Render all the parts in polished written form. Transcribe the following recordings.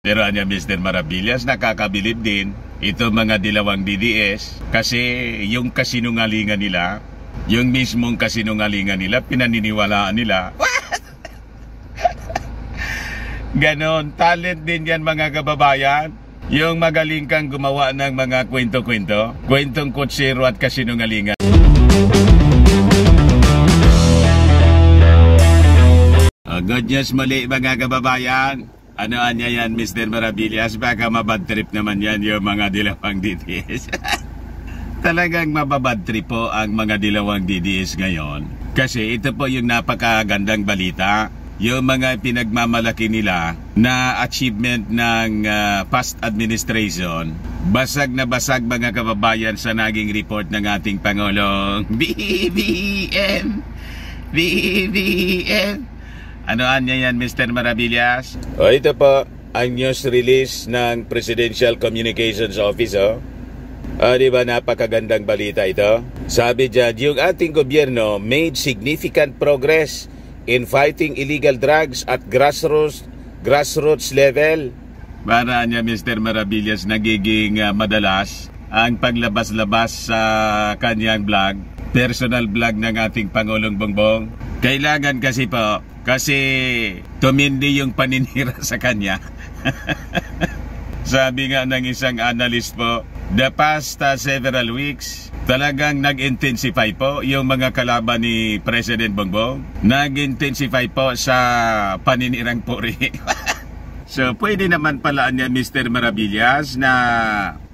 Pero anya Mr. Maravillas, nakakabilib din ito mga dilawang DDS kasi yung kasinungalingan nila, yung mismong kasinungalingan nila, pinaniniwalaan nila. Ganon, talent din yan mga kababayan. Yung magaling kang gumawa ng mga kwento-kwento, kwentong kutsero at kasinungalingan. Good news muli mga kababayan. Ano anya yan Mr. Maravillas? Baka mabad trip naman yan yung mga dilawang DDS. Talagang mababad trip po ang mga dilawang DDS ngayon. Kasi ito po yung napakagandang balita. Yung mga pinagmamalaki nila na achievement ng past administration. Basag na basag mga kababayan sa naging report ng ating Pangulong BBM. Anoan niya yan, Mr. Maravillas? O, ito po ang news release ng Presidential Communications Office. Di ba napakagandang balita ito? Sabi dyan, yung ating gobyerno made significant progress in fighting illegal drugs at grassroots level. Para niya, Mr. Maravillas, nagiging madalas ang paglabas-labas sa kanyang vlog, personal vlog ng ating Pangulong Bongbong. Kailangan kasi po, kasi tumindi yung paninira sa kanya. Sabi nga ng isang analyst po, the past several weeks, talagang nag-intensify po yung mga kalaban ni President Bongbong. Nag-intensify po sa paninirang puri. So pwede naman pala niya Mr. Maravillas na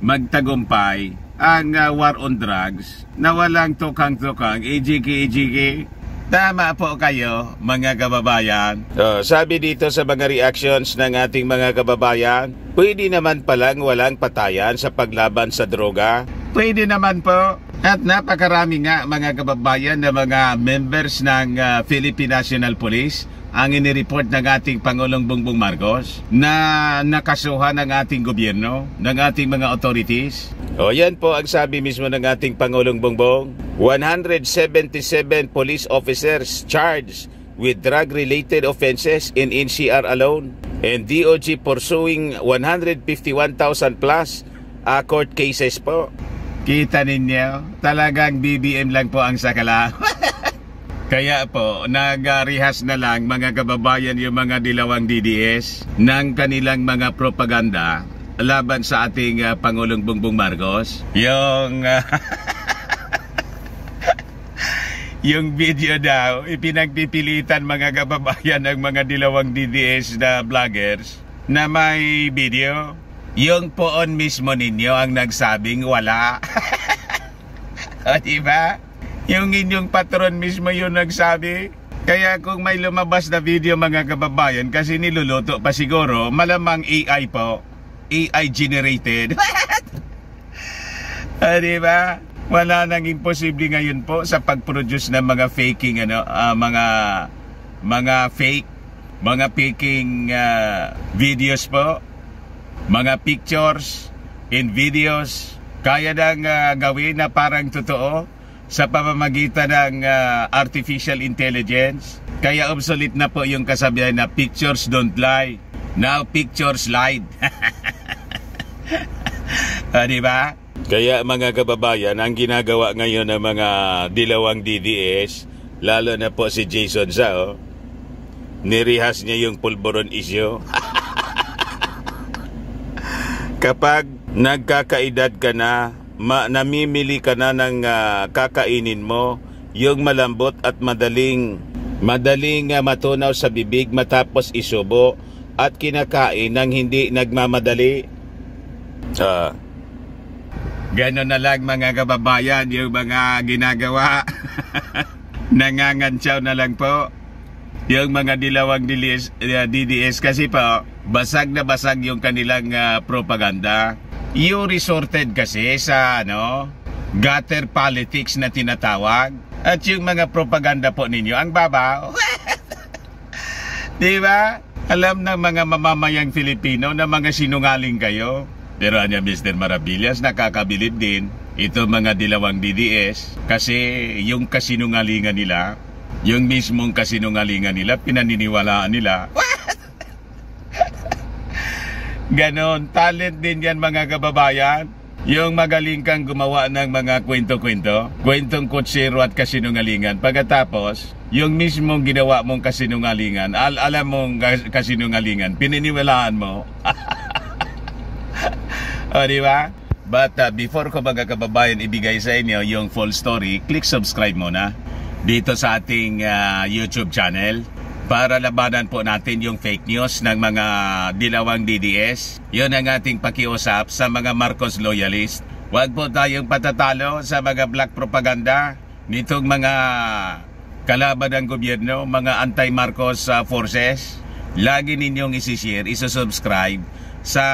magtagumpay ang war on drugs na walang tukang-tukang, EJK. Tama po kayo mga kababayan. Sabi dito sa mga reactions ng ating mga kababayan, pwede naman palang walang patayan sa paglaban sa droga. Pwede naman po. At napakarami nga mga kababayan na mga members ng Philippine National Police ang inireport ng ating Pangulong Bongbong Marcos na nakasuhan ng ating gobyerno, ng ating mga authorities. O yan po ang sabi mismo ng ating Pangulong Bongbong. 177 police officers charged with drug-related offenses in NCR alone. And DOJ pursuing 151,000 plus court cases po. Kita ninyo, talagang BBM lang po ang sakala. Kaya po, nagarihas na lang mga kababayan yung mga dilawang DDS ng kanilang mga propaganda laban sa ating Pangulong Bongbong Marcos. Yung video daw, ipinagpipilitan mga kababayan ng mga dilawang DDS na vloggers na may video. Yung poon mismo ninyo ang nagsabing wala. O diba? Yung inyong patron mismo yung nagsabi. Kaya kung may lumabas na video mga kababayan, kasi niluluto pa siguro, malamang AI po. AI generated. Diba? Wala nang imposible ngayon po sa pag-produce ng mga faking mga faking videos po, mga pictures and videos. Kaya nang gawin na parang totoo sa pamamagitan ng artificial intelligence. Kaya obsolete na po yung kasabihan na pictures don't lie. Now pictures lied. Diba? Kaya mga kababayan, ang ginagawa ngayon ng mga dilawang DDS, lalo na po si Jason Zhao, nirihas niya yung pulburon issue. Kapag nagkakaedad ka na, namimili ka na ng kakainin mo, yung malambot at madaling matunaw sa bibig matapos isubo at kinakain ng hindi nagmamadali. Gano'n na lang mga kababayan yung mga ginagawa. Nangangantsaw na lang po yung mga dilawang DDS kasi po basag na basag yung kanilang propaganda. You resorted kasi sa gutter politics na tinatawag. At yung mga propaganda po ninyo ang babaw. Diba? Alam ng mga mamamayang Filipino na mga sinungaling kayo. Pero anya Mr. Maravillas, nakakabilib din ito mga dilawang DDS kasi yung kasinungalingan nila, yung mismong kasinungalingan nila, pinaniniwalaan nila. Ganon, talent din yan mga kababayan. Yung magaling kang gumawa ng mga kwento-kwento, kwentong kutsero at kasinungalingan. Pagkatapos, yung mismong ginawa mong kasinungalingan, alam mong kasinungalingan, pininiwalaan mo. O, di ba? But before ko mga kababayan ibigay sa inyo yung full story, click subscribe muna dito sa ating YouTube channel para labanan po natin yung fake news ng mga dilawang DDS. Yun ang ating pakiusap sa mga Marcos loyalist. Huwag po tayong patatalo sa mga black propaganda nitong mga kalaban ng gobyerno, mga anti-Marcos forces. Lagi ninyong isishare, isasubscribe sa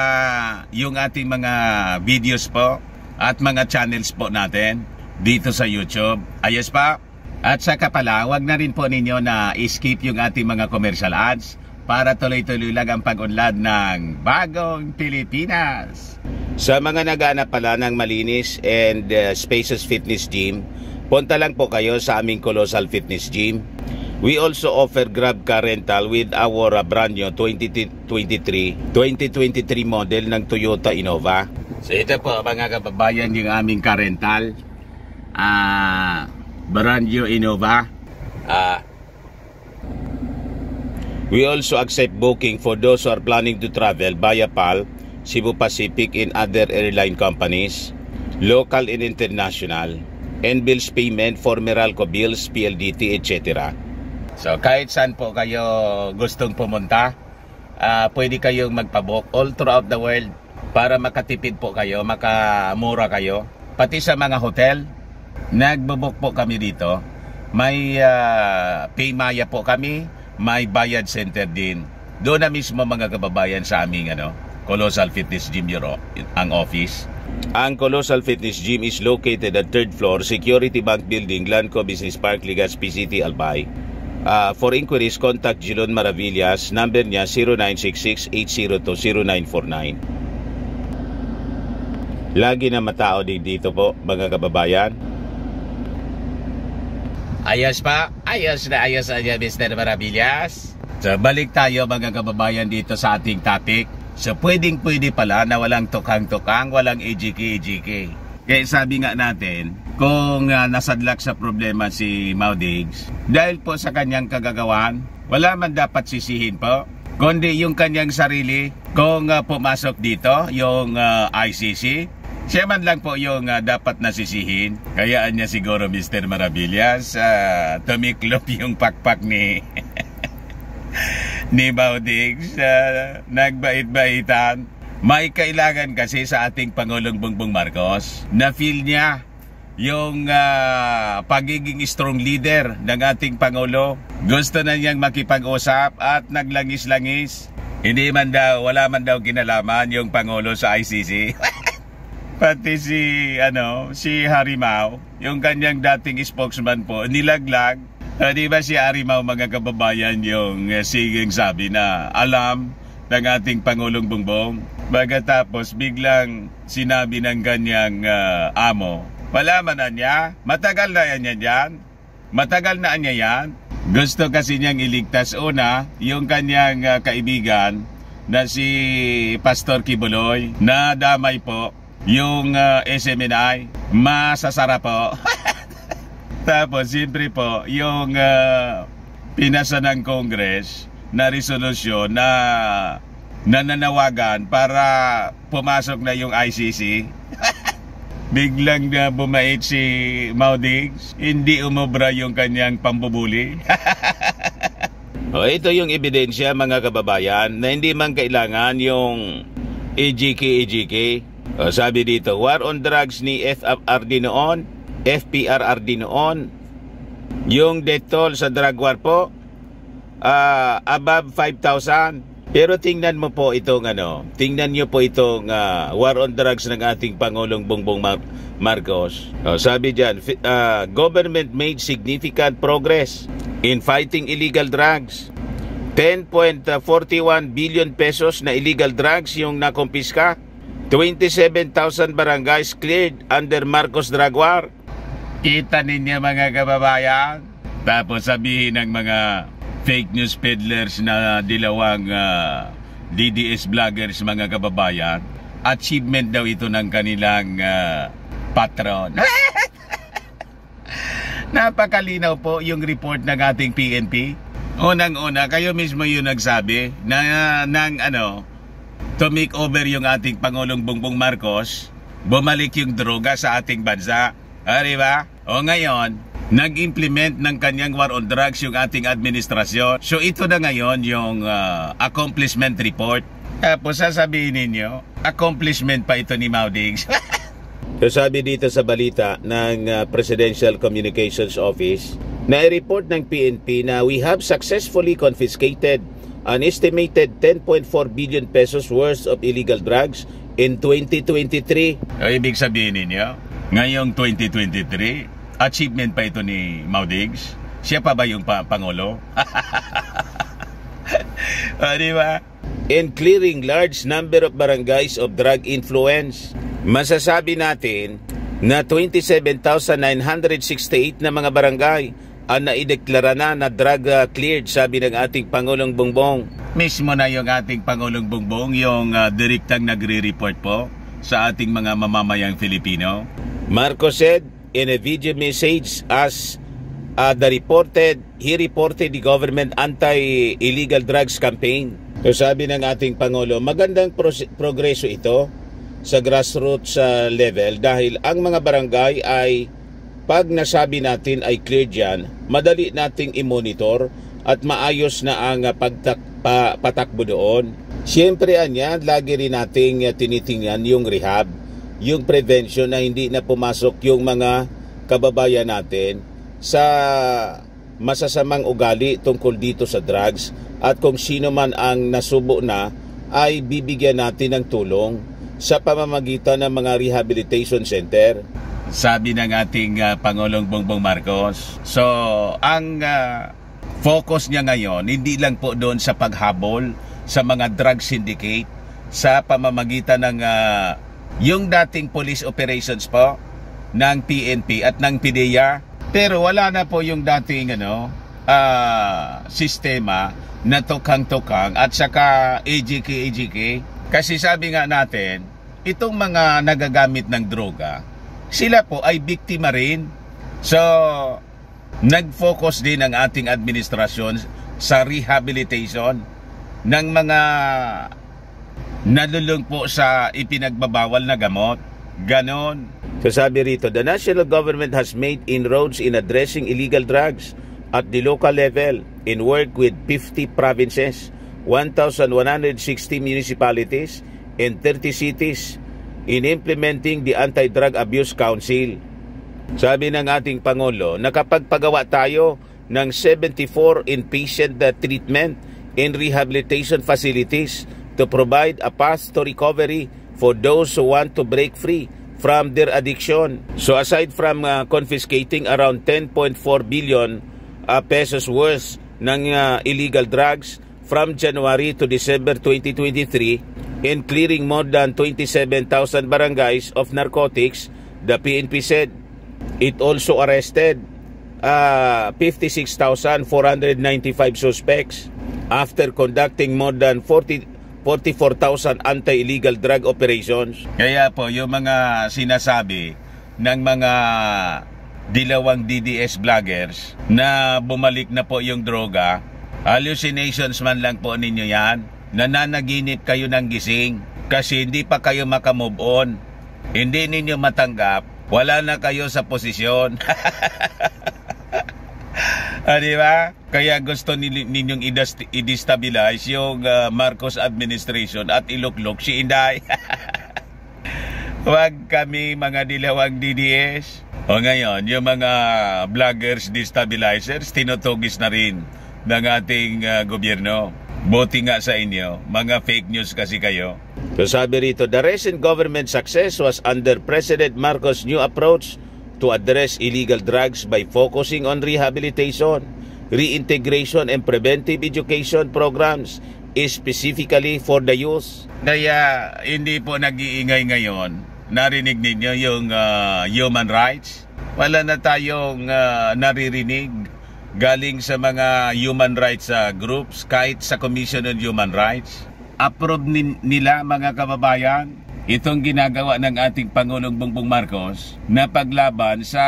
yung ating mga videos po at mga channels po natin dito sa YouTube. Ayos pa? At saka pala, wag na rin po ninyo na skip yung ating mga commercial ads para tuloy-tuloy lang ang pag-unlad ng bagong Pilipinas. Sa mga naghahanap pala ng malinis and spacious fitness gym, punta lang po kayo sa aming Colossal Fitness Gym. We also offer Grab car rental with our brand new 2023 model ng Toyota Innova. So ito po mga kababayan yung aming car rental. Brand new Innova. We also accept booking for those who are planning to travel via PAL, Cebu Pacific and other airline companies, local and international, and bills payment for Meralco bills, PLDT, etc. So kahit saan po kayo gustong pumunta, pwede kayong magpabook all throughout the world para makatipid po kayo, makamura kayo. Pati sa mga hotel, nagbo-book po kami dito. May Paymaya po kami, may Bayad Center din. Doon na mismo mga kababayan sa aming Colossal Fitness Gym ang office. Ang Colossal Fitness Gym is located at 3rd floor, Security Bank Building, Lanco Business Park, Legazpi City, Albay. For inquiries, contact Jilon Maravillas. Number niya 0966-802-0949. Lagi na matao din dito po mga kababayan. Ayos pa? Ayos na Mr. Maravillas. So balik tayo mga kababayan dito sa ating topic. So pwede pala na walang tukang-tukang, walang EGK. Kaya sabi nga natin, kung nasadlak sa problema si Maudigs, dahil po sa kanyang kagagawan, wala man dapat sisihin po, kundi yung kanyang sarili. Kung pumasok dito yung ICC, siya man lang po yung dapat nasisihin. Kayaan niya siguro Mr. Maravillas tumiklop yung pakpak ni ni Maudigs, nagbait-baitan. May kailangan kasi sa ating Pangulong Bongbong Marcos na feel niya yung pagiging strong leader ng ating Pangulo. Gusto na niyang makipag-usap at naglangis-langis. Wala man daw kinalaman yung Pangulo sa ICC. Pati si Harimau, yung kanyang dating spokesman po, nilaglag. Di ba si Harimau mga kababayan yung siging sabi na alam ng ating Pangulong Bongbong? Pagkatapos biglang sinabi ng kanyang amo, malaman na niya, matagal na yan. Gusto kasi niyang iligtas una yung kanyang kaibigan na si Pastor Kibuloy na damay po yung SMNI, masasara po. Tapos siyempre po yung pinasa ng Congress na resolusyon na nananawagan para pumasok na yung ICC. Biglang na bumait si Maudigs, hindi umobra yung kanyang pambubuli. Ito yung ebidensya mga kababayan na hindi man kailangan yung EGK. Sabi dito, war on drugs ni FPRRD noon. Yung death toll sa drug war po, above 5,000. Pero tingnan mo po itong tingnan niyo po itong war on drugs ng ating Pangulong Bongbong Marcos. Sabi diyan, government made significant progress in fighting illegal drugs. 10.41 billion pesos na illegal drugs yung nakumpiska. 27,000 barangays cleared under Marcos drug war. Kita ninyo mga kababayan. Tapos sabihin ng mga fake news peddlers na dilawang DDS vloggers, mga kababayan. Achievement daw ito ng kanilang patron. Napakalinaw po yung report ng ating PNP. Unang-una, kayo mismo yung nagsabi na to make over yung ating Pangulong Bongbong Marcos, bumalik yung droga sa ating bansa. Diba? O ngayon, nag-implement ng kanyang war on drugs yung ating administrasyon. So ito na ngayon yung accomplishment report. Tapos sasabihin ninyo, accomplishment pa ito ni Maudigs. So sabi dito sa balita ng Presidential Communications Office, na i-report ng PNP na we have successfully confiscated an estimated 10.4 billion pesos worth of illegal drugs in 2023. O ibig sabihin ninyo, ngayong 2023, achievement pa ito ni Maudigs? Siya pa ba yung Pangulo? Diba? In clearing large number of barangays of drug influence, masasabi natin na 27,968 na mga barangay ang naideklara na drug cleared, sabi ng ating Pangulong Bongbong. Mismo na yung ating Pangulong Bongbong yung direktang nagre-report po sa ating mga mamamayang Filipino. Marcos said in a video message as he reported the government anti-illegal drugs campaign. So sabi ng ating Pangulo, magandang progreso ito sa grassroots level dahil ang mga barangay ay pag nasabi natin ay cleared yan, madali nating i-monitor at maayos na ang patakbo doon. Siyempre yan, lagi rin nating tinitingnan yung rehab, yung prevention na hindi na pumasok yung mga kababayan natin sa masasamang ugali tungkol dito sa drugs, at kung sino man ang nasubo na ay bibigyan natin ng tulong sa pamamagitan ng mga rehabilitation center. Sabi ng ating Pangulong Bongbong Marcos. So, ang focus niya ngayon, hindi lang po doon sa paghabol sa mga drug syndicate sa pamamagitan ng yung dating police operations po ng PNP at ng PDEA. Pero wala na po yung dating sistema na tukang-tukang at saka AGK. Kasi sabi nga natin, itong mga nagagamit ng droga, sila po ay biktima rin. So, nag-focus din ang ating administrasyon sa rehabilitation ng mga nalulung po sa ipinagbabawal na gamot. Ganon. So sabi rito, the national government has made inroads in addressing illegal drugs at the local level in work with 50 provinces, 1,160 municipalities, and 30 cities in implementing the Anti-Drug Abuse Council. Sabi ng ating Pangulo, nakapagpagawa tayo ng 74 inpatient treatment and rehabilitation facilities to provide a path to recovery for those who want to break free from their addiction. So aside from confiscating around 10.4 billion pesos worth ng illegal drugs from January to December 2023 and clearing more than 27,000 barangays of narcotics, the PNP said it also arrested 56,495 suspects after conducting more than 44,000 anti-illegal drug operations. Kaya po, yung mga sinasabi ng mga dilawang DDS vloggers na bumalik na po yung droga, hallucinations man lang po ninyo yan. Nananaginip kayo ng gising kasi hindi pa kayo makamove on. Hindi ninyo matanggap, wala na kayo sa posisyon. Diba? Kaya gusto ninyong i-destabilize yung Marcos administration at iluklok si Inday. Huwag kami mga dilawang DDS. O ngayon, yung mga vloggers destabilizers, tinutugis na rin ng ating gobyerno. Buti nga sa inyo, mga fake news kasi kayo. So sabi rito, the recent government success was under President Marcos' new approach to address illegal drugs by focusing on rehabilitation, reintegration, and preventive education programs, specifically for the youth. Kaya hindi po nag-iingay ngayon. Narinig ninyo yung human rights? Wala na tayong naririnig galing sa mga human rights groups, kahit sa Commission on Human Rights. approve nila mga kababayan itong ginagawa ng ating Pangulong Bongbong Marcos na paglaban sa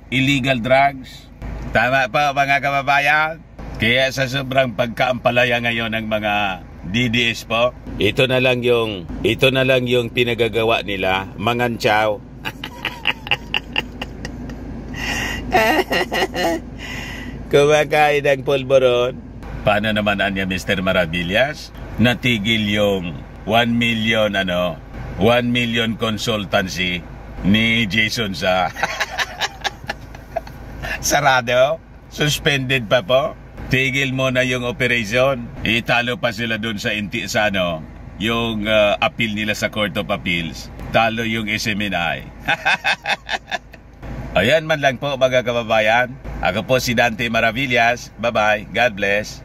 illegal drugs. Tama po mga kababayan? Kaya sa sobrang pagkaampalaya ngayon ng mga DDS po, ito na lang yung pinagagawa nila, mangantsaw. Kumakain ng pulburon. Paano naman anya Mr. Maravillas? Natigil yung 1 million consultancy ni Jason sa sarado? Suspended pa po? Tigil mo na yung operation. Italo pa sila dun sa yung appeal nila sa Court of Appeals. Talo yung SMNI. Ayan man lang po mga kababayan. Ako po si Dante Maravillas. Bye-bye. God bless.